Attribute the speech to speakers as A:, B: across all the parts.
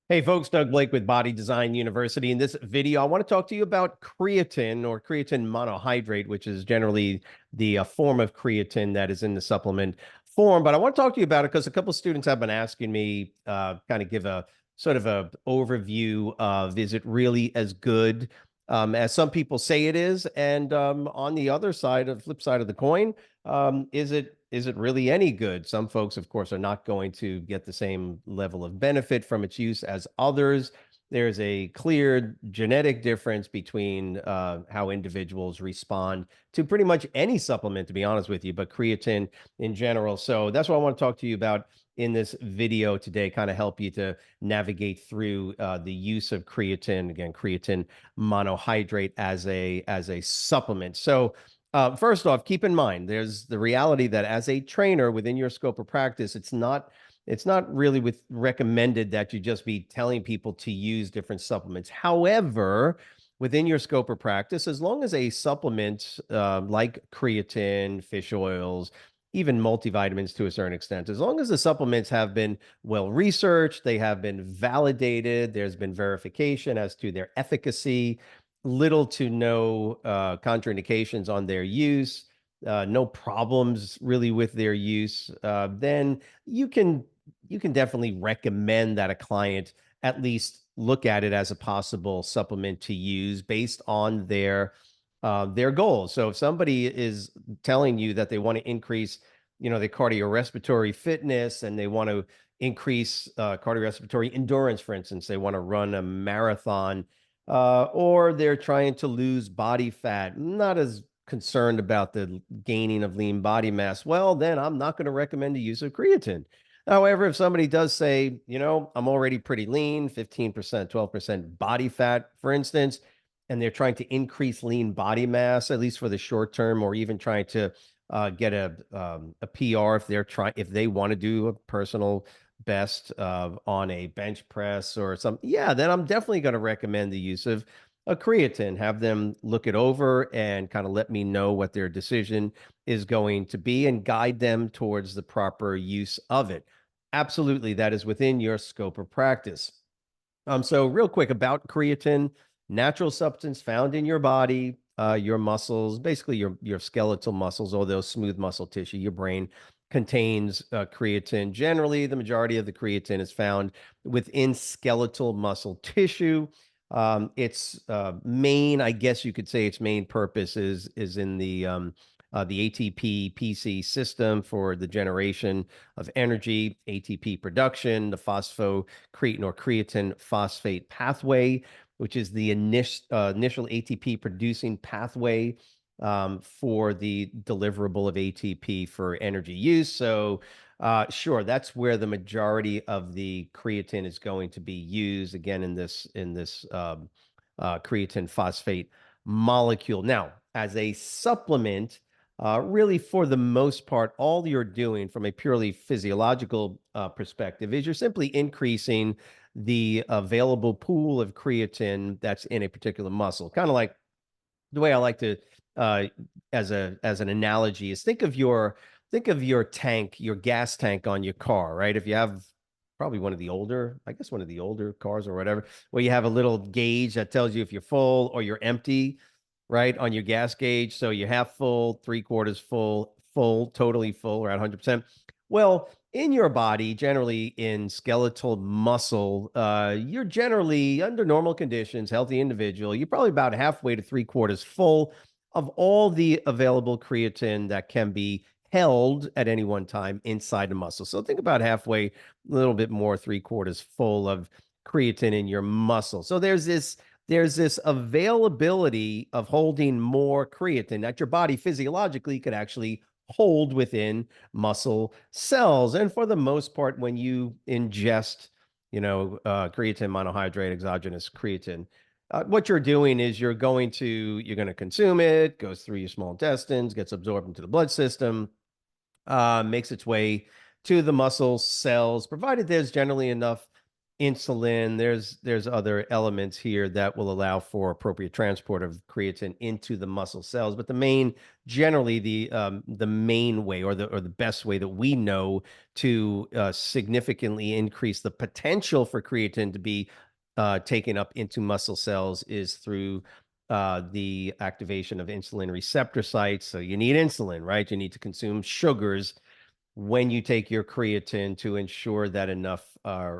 A: Hey folks, Doug Blake with Body Design University. In this video, I want to talk to you about creatine or creatine monohydrate, which is generally the form of creatine that is in the supplement form. But I want to talk to you about it because a couple of students have been asking me kind of give a sort of a overview of is it really as good as some people say it is? And on the other side, of flip side of the coin, is it really any good? Some folks, of course, are not going to get the same level of benefit from its use as others. There's a clear genetic difference between how individuals respond to pretty much any supplement, to be honest with you, but creatine in general. So that's what I want to talk to you about in this video today, kind of help you to navigate through the use of creatine, again, creatine monohydrate as a supplement. So first off, keep in mind there's the reality that as a trainer within your scope of practice, it's not really recommended that you just be telling people to use different supplements. However, within your scope of practice, as long as a supplement like creatine, fish oils, even multivitamins to a certain extent, as long as the supplements have been well researched, they have been validated, there's been verification as to their efficacy, little to no contraindications on their use, no problems really with their use, then you can you can definitely recommend that a client at least look at it as a possible supplement to use based on their goals. So if somebody is telling you that they want to increase, their cardiorespiratory fitness and they want to increase cardiorespiratory endurance, for instance, they want to run a marathon, or they're trying to lose body fat, not as concerned about the gaining of lean body mass, well, then I'm not going to recommend the use of creatine. However, if somebody does say, I'm already pretty lean, 15%, 12% body fat, for instance, and they're trying to increase lean body mass, at least for the short term, or even trying to get a PR if they want to do a personal best on a bench press or something, yeah, then I'm definitely going to recommend the use of a creatine. Have them look it over and kind of let me know what their decision is going to be and guide them towards the proper use of it. Absolutely, that is within your scope of practice. So real quick about creatine, natural substance found in your body, your muscles, basically your skeletal muscles, or those smooth muscle tissue, your brain contains creatine. Generally, the majority of the creatine is found within skeletal muscle tissue. Its main, I guess you could say, its main purpose is in the ATP PC system for the generation of energy, ATP production, the phosphocreatine or creatine phosphate pathway, which is the initial ATP producing pathway for the deliverable of ATP for energy use. So, sure, that's where the majority of the creatine is going to be used. Again, in this creatine phosphate molecule. Now, as a supplement, really, for the most part, all you're doing from a purely physiological perspective is you're simply increasing the available pool of creatine that's in a particular muscle. Kind of like the way I like to, uh, as an analogy, is think of your tank, your gas tank on your car, right? If you have probably one of the older cars or whatever, where you have a little gauge that tells you if you're full or you're empty, right, on your gas gauge. So you're half full, three-quarters full, full, totally full, or at 100%. Well, in your body, generally in skeletal muscle, you're generally under normal conditions, healthy individual, you're probably about halfway to three-quarters full of all the available creatine that can be held at any one time inside the muscle. So think about halfway, a little bit more, three-quarters full of creatine in your muscle. So there's this availability of holding more creatine that your body physiologically could actually hold within muscle cells. And for the most part, when you ingest, creatine monohydrate, exogenous creatine, what you're doing is you're going to consume it, goes through your small intestines, gets absorbed into the blood system, makes its way to the muscle cells, provided there's generally enough insulin. There's other elements here that will allow for appropriate transport of creatine into the muscle cells. But generally the main way or the best way that we know to significantly increase the potential for creatine to be taken up into muscle cells is through the activation of insulin receptor sites. So you need insulin, right? You need to consume sugars when you take your creatine to ensure that enough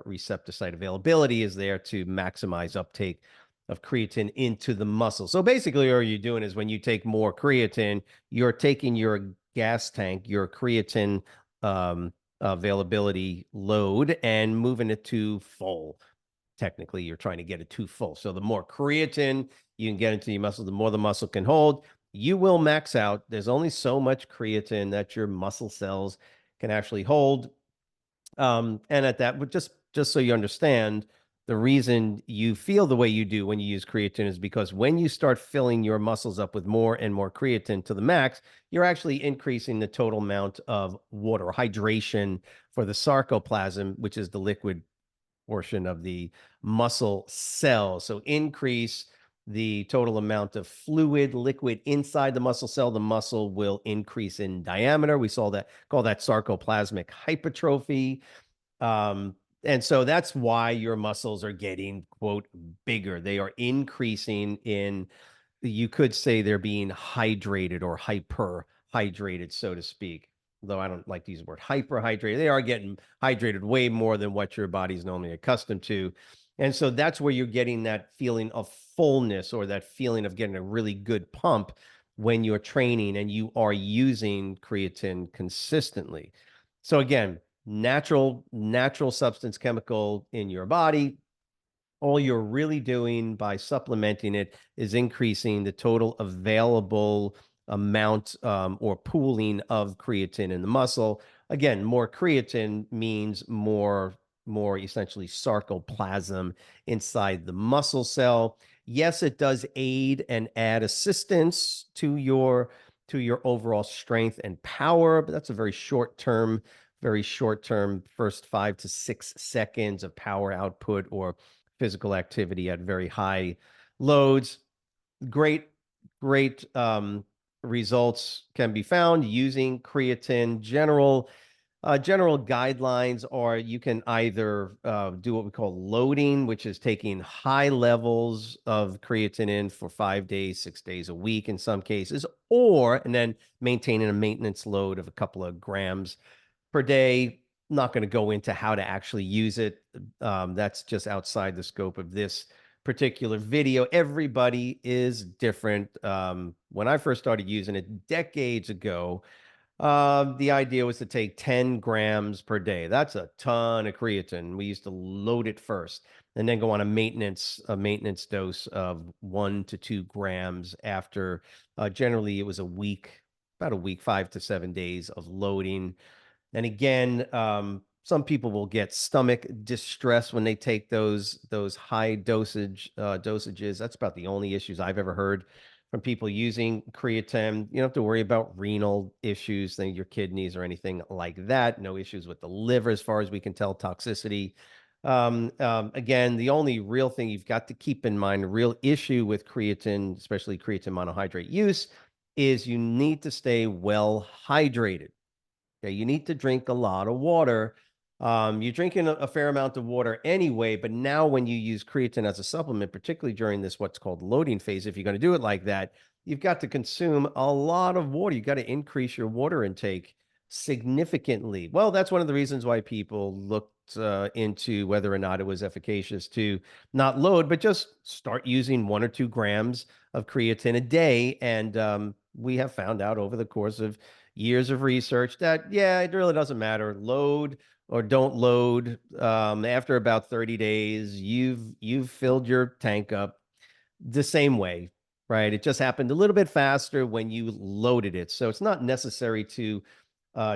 A: receptor site availability is there to maximize uptake of creatine into the muscle. So basically, all you're doing is when you take more creatine, you're taking your gas tank, your creatine availability load, and moving it to full. Technically, you're trying to get it to full. So the more creatine you can get into your muscle, the more the muscle can hold. You will max out. There's only so much creatine that your muscle cells can actually hold. And at that, but just so you understand, the reason you feel the way you do when you use creatine is because when you start filling your muscles up with more and more creatine to the max, you're actually increasing the total amount of water hydration for the sarcoplasm, which is the liquid portion of the muscle cell. So increase the total amount of fluid, liquid inside the muscle cell. The muscle will increase in diameter. We call that sarcoplasmic hypertrophy. And so that's why your muscles are getting, quote, bigger. They are increasing in, you could say they're being hydrated or hyper hydrated, so to speak. Though I don't like to use the word hyperhydrated. They are getting hydrated way more than what your body's normally accustomed to. And so that's where you're getting that feeling of fullness or that feeling of getting a really good pump when you're training and you are using creatine consistently. So again, natural substance chemical in your body. All you're really doing by supplementing it is increasing the total available amount or pooling of creatine in the muscle. Again, more creatine means more essentially sarcoplasm inside the muscle cell. Yes, it does aid and add assistance to your overall strength and power, but that's a very short term first 5 to 6 seconds of power output or physical activity at very high loads. Great, great results can be found using creatine. General guidelines are you can either do what we call loading, which is taking high levels of creatine in for 5 days, 6 days a week in some cases, and then maintaining a maintenance load of a couple of grams per day. Not going to go into how to actually use it. That's just outside the scope of this particular video. Everybody is different. When I first started using it decades ago, the idea was to take 10 grams per day. That's a ton of creatine. We used to load it first and then go on a maintenance dose of 1 to 2 grams after generally it was about a week, 5 to 7 days of loading. And again, some people will get stomach distress when they take those high dosages. That's about the only issues I've ever heard from people using creatine. You don't have to worry about renal issues, your kidneys or anything like that. No issues with the liver, as far as we can tell, toxicity. Again, the only real thing you've got to keep in mind, a real issue with creatine, especially creatine monohydrate use, is you need to stay well hydrated. Okay, you need to drink a lot of water. You're drinking a fair amount of water anyway, but now when you use creatine as a supplement, particularly during this what's called loading phase, if you're going to do it like that, you've got to consume a lot of water. You've got to increase your water intake significantly. Well, that's one of the reasons why people looked into whether or not it was efficacious to not load, but just start using 1 or 2 grams of creatine a day. And we have found out over the course of years of research that, yeah, it really doesn't matter. Load or don't load. After about 30 days, you've filled your tank up the same way, right? It just happened a little bit faster when you loaded it. So it's not necessary to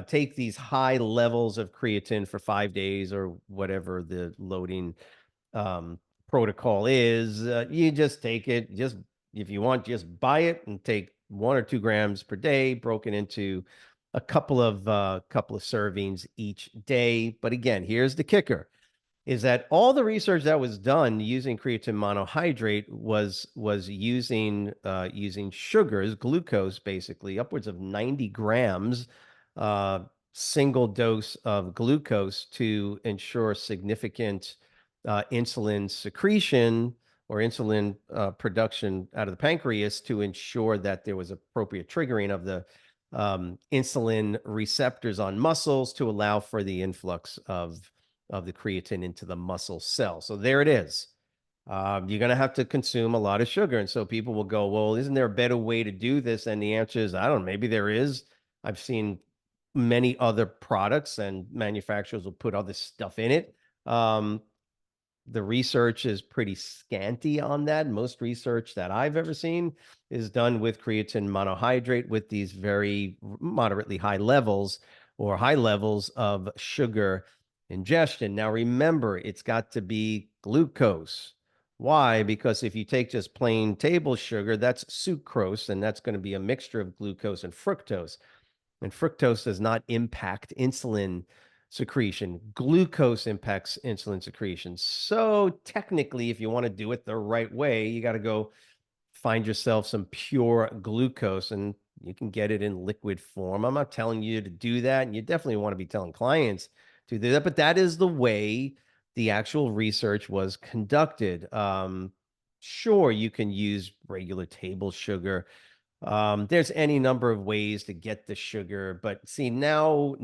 A: take these high levels of creatine for 5 days or whatever the loading um, protocol is. You just take it, just if you want, just buy it and take 1 or 2 grams per day, broken into a couple of servings each day. But again, here's the kicker. is that all the research that was done using creatine monohydrate was using sugars, glucose, basically upwards of 90 grams, uh, single dose of glucose to ensure significant insulin secretion or insulin production out of the pancreas to ensure that there was appropriate triggering of the insulin receptors on muscles to allow for the influx of the creatine into the muscle cell. So there it is. You're going to have to consume a lot of sugar. And so people will go, well, isn't there a better way to do this? And the answer is, I don't know, maybe there is. I've seen many other products and manufacturers will put other stuff in it. The research is pretty scanty on that. Most research that I've ever seen is done with creatine monohydrate with these very moderately high levels or high levels of sugar ingestion. Now, remember, it's got to be glucose. Why? Because if you take just plain table sugar, that's sucrose, and that's going to be a mixture of glucose and fructose. And fructose does not impact insulin secretion. Glucose impacts insulin secretion. So technically, if you want to do it the right way, you got to go find yourself some pure glucose, and you can get it in liquid form. I'm not telling you to do that, and you definitely want to be telling clients to do that, but that is the way the actual research was conducted. Sure, you can use regular table sugar. There's any number of ways to get the sugar, but see now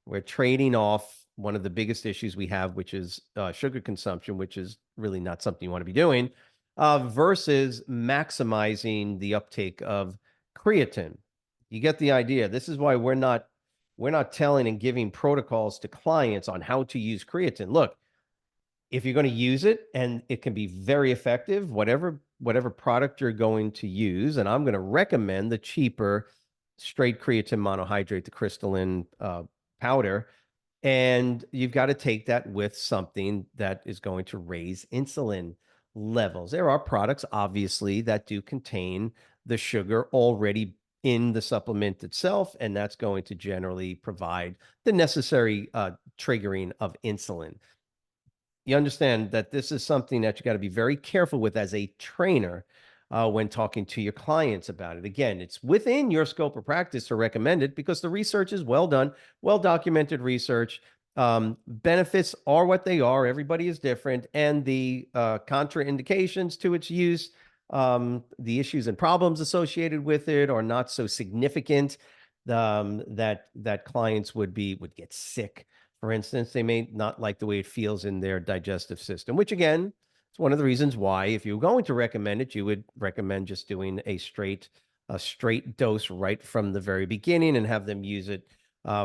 A: we're trading off one of the biggest issues we have, which is sugar consumption, which is really not something you want to be doing, versus maximizing the uptake of creatine. You get the idea. This is why we're not telling and giving protocols to clients on how to use creatine. Look, if you're going to use it, and it can be very effective, whatever product you're going to use, and I'm going to recommend the cheaper straight creatine monohydrate, the crystalline powder, and you've got to take that with something that is going to raise insulin levels. There are products, obviously, that do contain the sugar already in the supplement itself, and that's going to generally provide the necessary triggering of insulin. You understand that this is something that you got to be very careful with as a trainer when talking to your clients about it. Again, it's within your scope of practice to recommend it because the research is well done, well documented research. Benefits are what they are. Everybody is different, and the contraindications to its use, the issues and problems associated with it, are not so significant that clients would get sick. For instance, they may not like the way it feels in their digestive system, which again, it's one of the reasons why, if you're going to recommend it, you would recommend just doing a straight dose right from the very beginning and have them use it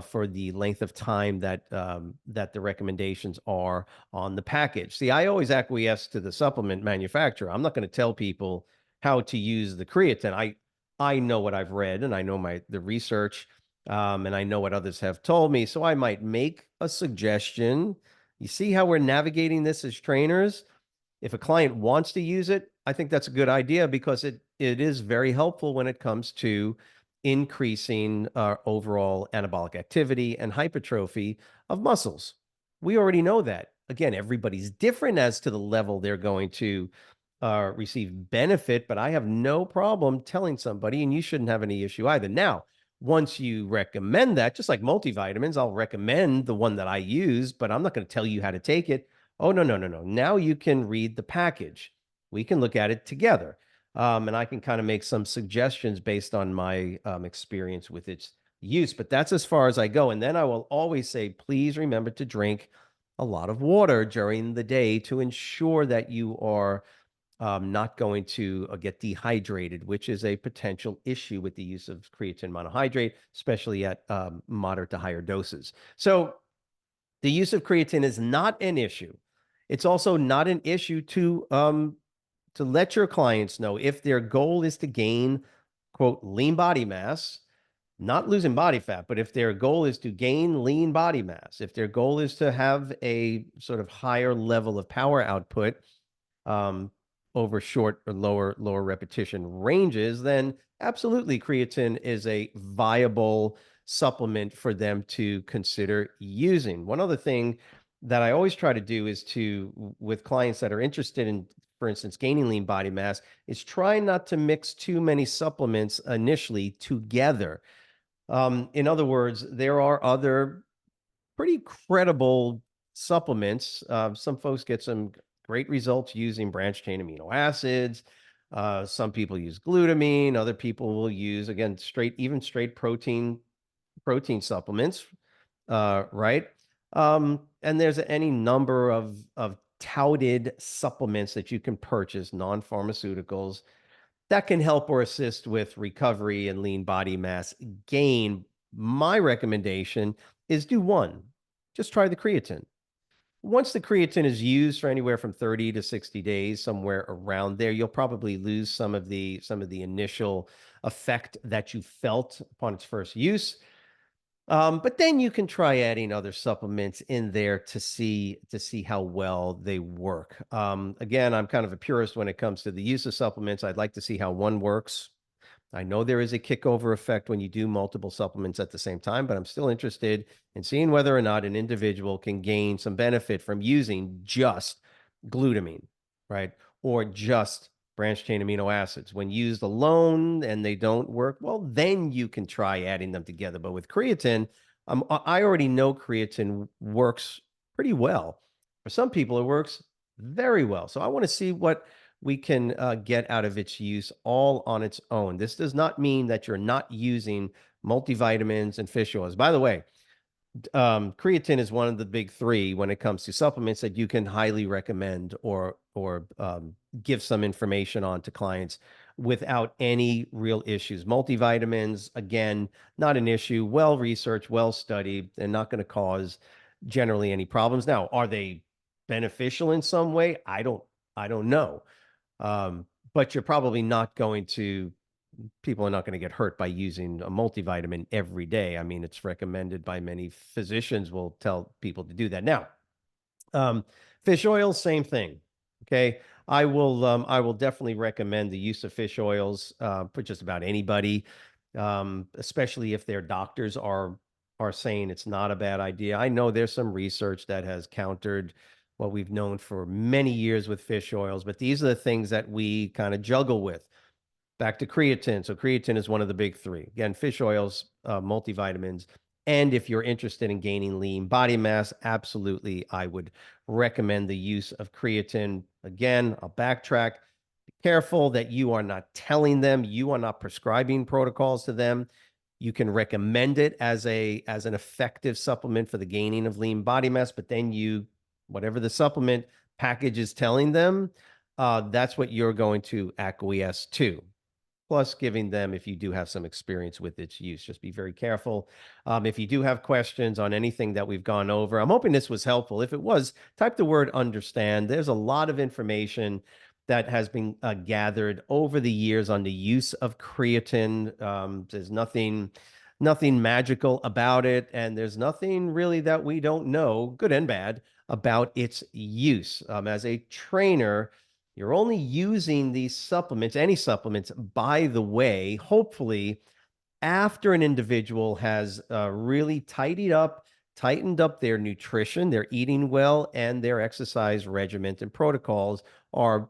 A: for the length of time that the recommendations are on the package. See, I always acquiesce to the supplement manufacturer. I'm not going to tell people how to use the creatine. I know what I've read, and I know the research, and I know what others have told me. So I might make a suggestion. You see how we're navigating this as trainers? If a client wants to use it, I think that's a good idea because it is very helpful when it comes to increasing our overall anabolic activity and hypertrophy of muscles. We already know that. Again, everybody's different as to the level they're going to receive benefit, but I have no problem telling somebody, and you shouldn't have any issue either. Now, once you recommend that, just like multivitamins, I'll recommend the one that I use, but I'm not going to tell you how to take it. Oh, no, no, no, no. Now you can read the package. We can look at it together. And I can kind of make some suggestions based on my experience with its use. But that's as far as I go. And then I will always say, please remember to drink a lot of water during the day to ensure that you are not going to get dehydrated, which is a potential issue with the use of creatine monohydrate, especially at moderate to higher doses. So the use of creatine is not an issue. It's also not an issue to let your clients know if their goal is to gain, quote, lean body mass, not losing body fat, but if their goal is to gain lean body mass, if their goal is to have a sort of higher level of power output, um, over short or lower repetition ranges, then absolutely creatine is a viable supplement for them to consider using. One other thing that I always try to do is with clients that are interested in, for instance, gaining lean body mass, is try not to mix too many supplements initially together. In other words, there are other pretty credible supplements. Some folks get some great results using branched chain amino acids. Some people use glutamine. Other people will use, again, even straight protein supplements, right? And there's any number of touted supplements that you can purchase, non-pharmaceuticals, that can help or assist with recovery and lean body mass gain. My recommendation is do one. Just try the creatine. Once the creatine is used for anywhere from 30 to 60 days, somewhere around there, you'll probably lose some of the initial effect that you felt upon its first use. But then you can try adding other supplements in there to see how well they work. Again, I'm kind of a purist when it comes to the use of supplements. I'd like to see how one works. I know there is a kickover effect when you do multiple supplements at the same time, but I'm still interested in seeing whether or not an individual can gain some benefit from using just glutamine, right? Or just branched chain amino acids. When used alone and they don't work, well, then you can try adding them together. But with creatine, I already know creatine works pretty well. For some people, it works very well. So I want to see what we can get out of its use all on its own. This does not mean that you're not using multivitamins and fish oils. By the way, creatine is one of the big three when it comes to supplements that you can highly recommend or give some information on to clients without any real issues. Multivitamins, again, not an issue, well researched, well studied, and not going to cause generally any problems. Now, are they beneficial in some way? I don't know. Um, but you're probably not going to people are not going to get hurt by using a multivitamin every day. I mean, it's recommended by many physicians will tell people to do that. Now, um, fish oil, same thing. Okay. I will definitely recommend the use of fish oils for just about anybody, especially if their doctors are saying it's not a bad idea. I know there's some research that has countered what we've known for many years with fish oils, but these are the things that we kind of juggle with. Back to creatine. So creatine is one of the big three. Again, fish oils, multivitamins. And if you're interested in gaining lean body mass, absolutely, I would recommend the use of creatine. Again, I'll backtrack. Be careful that you are not telling them, you are not prescribing protocols to them. You can recommend it as an effective supplement for the gaining of lean body mass, but then whatever the supplement package is telling them, that's what you're going to acquiesce to, plus giving them, if you do have some experience with its use. Just be very careful. If you do have questions on anything that we've gone over, I'm hoping this was helpful. If it was, type the word understand. There's a lot of information that has been gathered over the years on the use of creatine. There's nothing magical about it, and there's nothing really that we don't know, good and bad, about its use. As a trainer, you're only using these supplements, any supplements, by the way, hopefully, after an individual has really tightened up their nutrition, they're eating well, and their exercise regimen and protocols are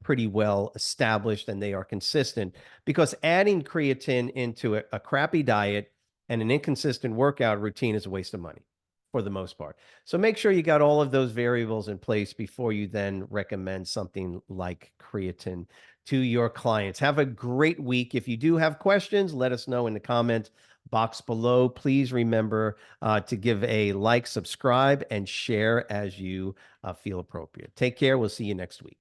A: pretty well established and they are consistent. Because adding creatine into a crappy diet and an inconsistent workout routine is a waste of money for the most part. So make sure you got all of those variables in place before you then recommend something like creatine to your clients. Have a great week. If you do have questions, let us know in the comment box below. Please remember to give a like, subscribe, and share as you feel appropriate. Take care. We'll see you next week.